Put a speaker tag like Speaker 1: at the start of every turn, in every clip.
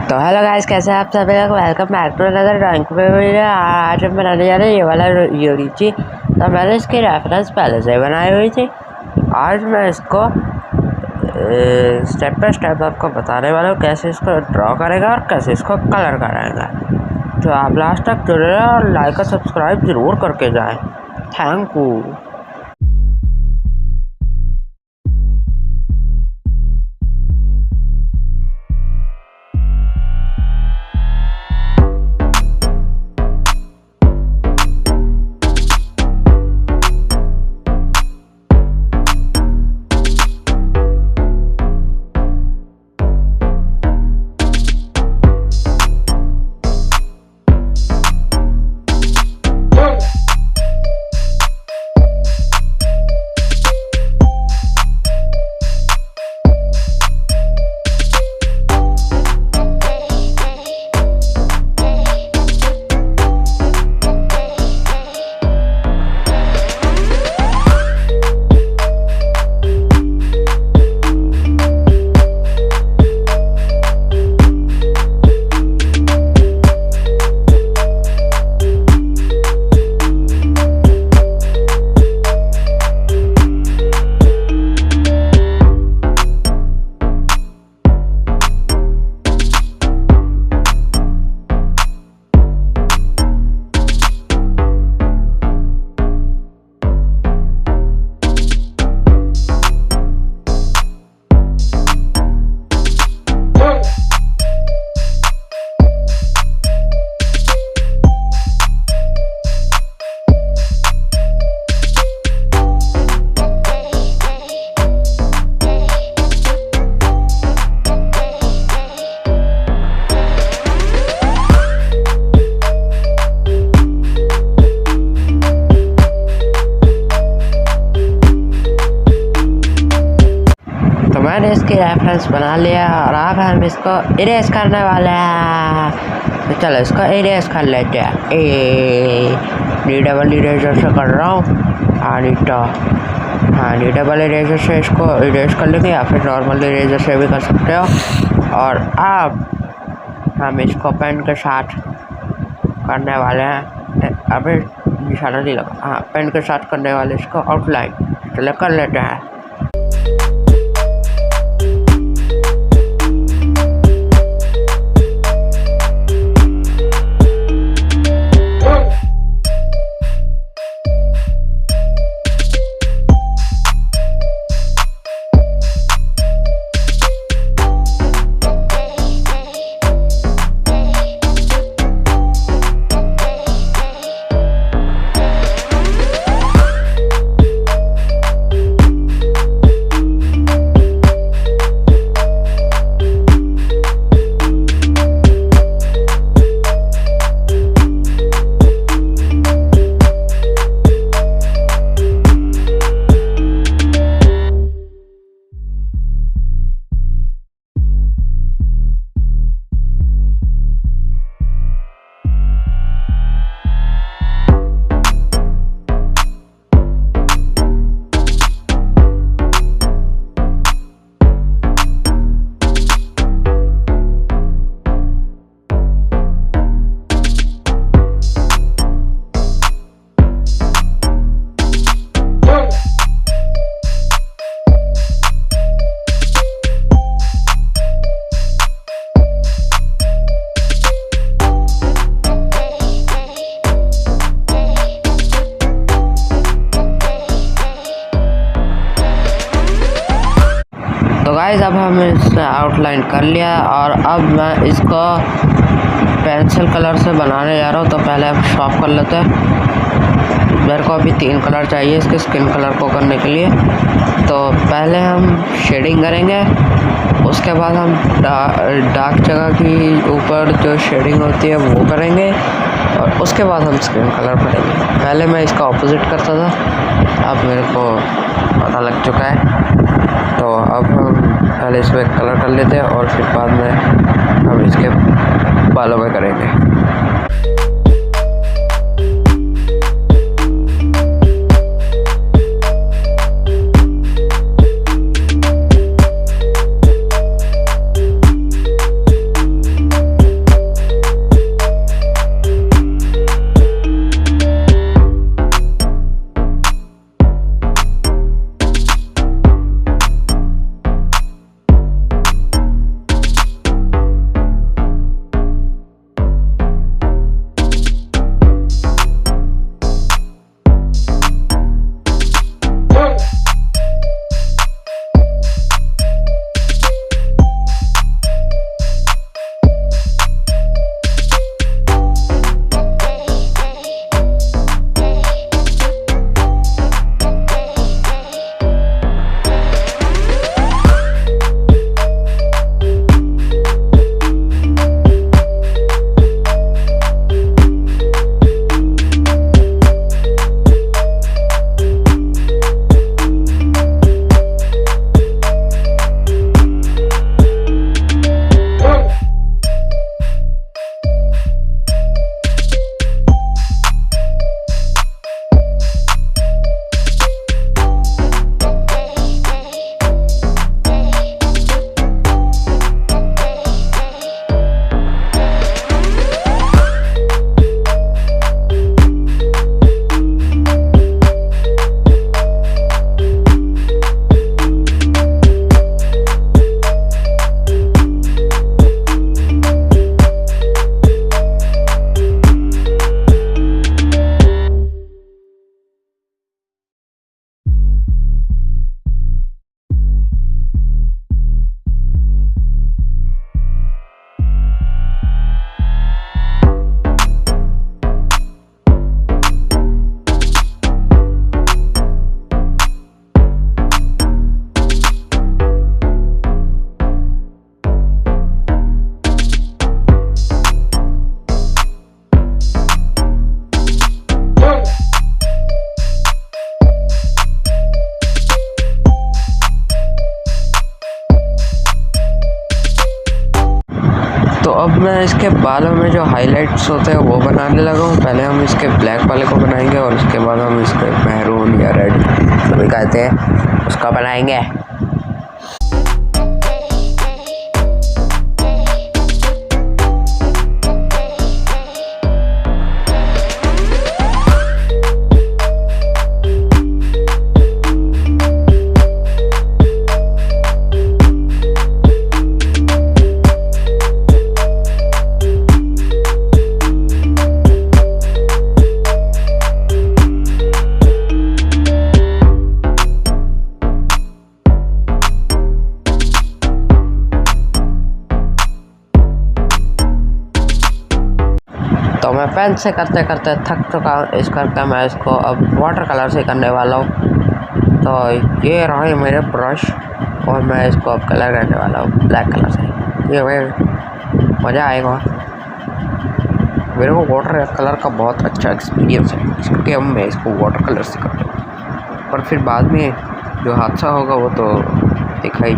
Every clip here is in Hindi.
Speaker 1: तो हेलो गाइस, कैसे हैं आप सभी लोग। Welcome back to another drawing video. आज हम बनाने जा रहे हैं ये वाला योरीची। तो मैंने इसकी रेफरेंस पहले से बनाई हुई थी। आज मैं इसको स्टेप बाय स्टेप आपको बताने वाला हूँ कैसे इसको ड्रॉ करेगा और कैसे इसको कलर कराएगा। तो आप लास्ट तक जुड़े रहें और लाइक और सब्सक्राइब ज़रूर करके जाएँ। Thank you. मैंने इसकी रेफरेंस बना लिया और अब हम इसको इरेज करने वाले हैं। तो चलो इसको इरेज कर लेते हैं। डी डबल इरेजर से कर रहा हूँ। हाँ डी डबल इरेजर से इसको इरेज कर लेंगे या फिर नॉर्मल इरेजर से भी कर सकते हो। और अब हम इसको पेन के साथ करने वाले हैं। अभी निशाना नहीं लगा। हाँ, पेन के साथ करने वाले इसको आउटलाइन। चलो कर लेते हैं। तो गाइस, अब हम इसे आउटलाइन कर लिया और अब मैं इसको पेंसिल कलर से बनाने जा रहा हूँ। तो पहले हम शॉप कर लेते हैं। मेरे को अभी 3 कलर चाहिए इसके स्किन कलर को करने के लिए। तो पहले हम शेडिंग करेंगे, उसके बाद हम डार्क जगह की ऊपर जो शेडिंग होती है वो करेंगे और उसके बाद हम स्किन कलर करेंगे। पहले मैं इसका ऑपोजिट करता था, अब मेरे को पता लग चुका है। तो अब हम पहले इसमें कलर कर लेते हैं और फिर बाद में हम इसके बालों में करेंगे। तो अब मैं इसके बालों में जो हाइलाइट्स होते हैं वो बनाने लगा हूँ। पहले हम इसके ब्लैक वाले को बनाएंगे और उसके बाद हम इसके मैरून या रेड जो भी कहते हैं उसका बनाएंगे। तो मैं पेन से करते करते थक चुका हूँ, इस करके मैं इसको अब वाटर कलर से करने वाला हूँ। तो ये रहे मेरे ब्रश और मैं इसको अब कलर करने वाला हूँ ब्लैक कलर से। ये मज़ा आएगा। मेरे को वाटर कलर का बहुत अच्छा एक्सपीरियंस है, इसलिए अब मैं इसको वाटर कलर से करता हूँ। पर फिर बाद में जो हादसा होगा वो तो दिखाई।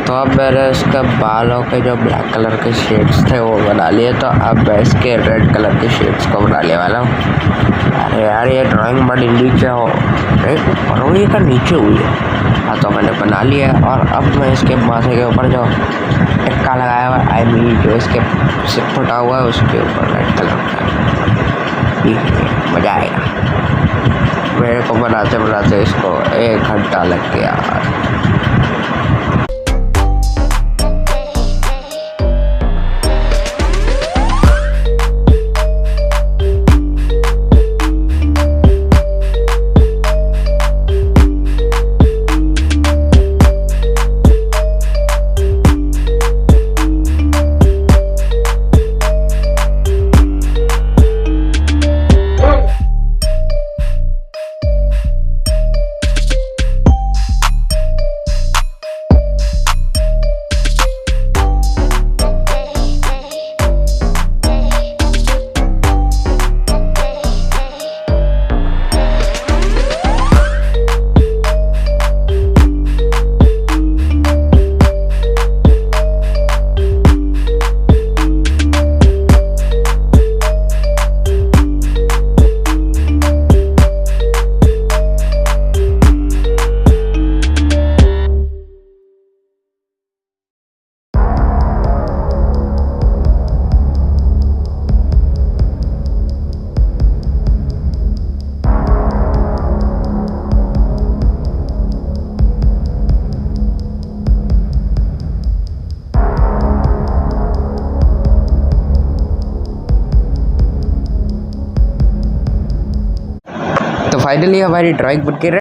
Speaker 1: तो अब मैंने इसके बालों के जो ब्लैक कलर के शेड्स थे वो बना लिए। तो अब मैं इसके रेड कलर के शेड्स को बनाने वाला हूँ। अरे यार ये ड्राइंग बड़ी नीचे हो और वो ये का नीचे हुई है। हाँ तो मैंने बना लिया और अब मैं इसके माथे के ऊपर जो टिक्का लगाया हुआ आई मीन जो इसके से फुटा हुआ है उसके ऊपर रेड कलर का मज़ा आएगा। मेरे को बनाते बनाते इसको 1 घंटा लग गया। फाइनली हमारी ड्राइंग बन के